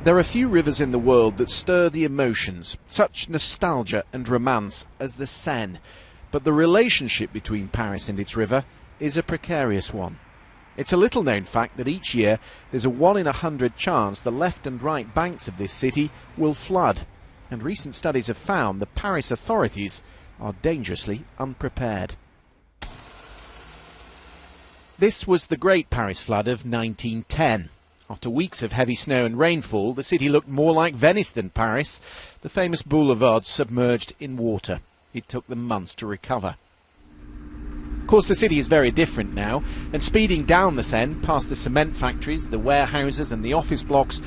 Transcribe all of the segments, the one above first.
There are few rivers in the world that stir the emotions, such nostalgia and romance as the Seine. But the relationship between Paris and its river is a precarious one. It's a little-known fact that each year there's a 1 in 100 chance the left and right banks of this city will flood. And recent studies have found the Paris authorities are dangerously unprepared. This was the Great Paris Flood of 1910. After weeks of heavy snow and rainfall, the city looked more like Venice than Paris. The famous boulevards submerged in water. It took them months to recover. Of course, the city is very different now, and speeding down the Seine, past the cement factories, the warehouses and the office blocks,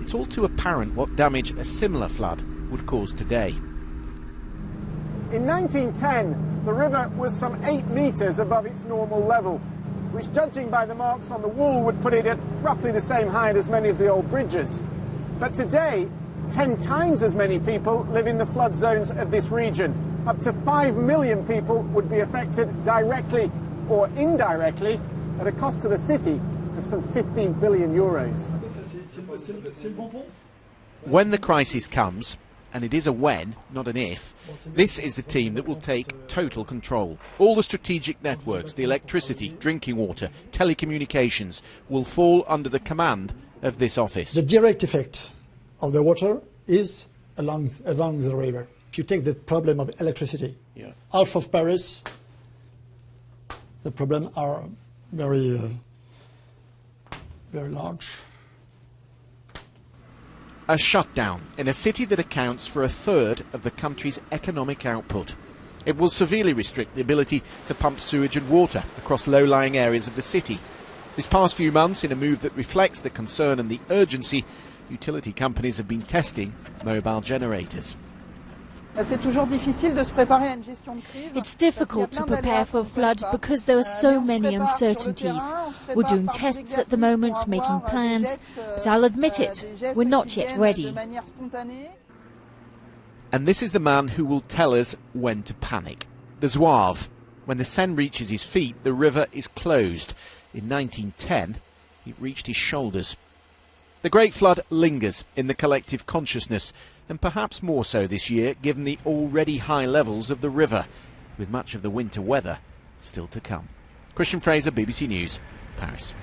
it's all too apparent what damage a similar flood would cause today. In 1910, the river was some 8 metres above its normal level, which, judging by the marks on the wall, would put it at roughly the same height as many of the old bridges. But today, 10 times as many people live in the flood zones of this region. Up to 5 million people would be affected directly or indirectly at a cost to the city of some 15 billion euros. When the crisis comes, and it is a when, not an if, this is the team that will take total control. All the strategic networks, the electricity, drinking water, telecommunications will fall under the command of this office. The direct effect of the water is along the river. If you take the problem of electricity, half of Paris, the problem are very large. A shutdown in a city that accounts for 1/3 of the country's economic output. It will severely restrict the ability to pump sewage and water across low-lying areas of the city. This past few months, in a move that reflects the concern and the urgency, utility companies have been testing mobile generators. It's difficult to prepare for a flood because there are so many uncertainties. We're doing tests at the moment, making plans, but I'll admit it, we're not yet ready. And this is the man who will tell us when to panic. The Zouave. When the Seine reaches his feet, the river is closed. In 1910, it reached his shoulders. The Great Flood lingers in the collective consciousness, and perhaps more so this year, given the already high levels of the river, with much of the winter weather still to come. Christian Fraser, BBC News, Paris.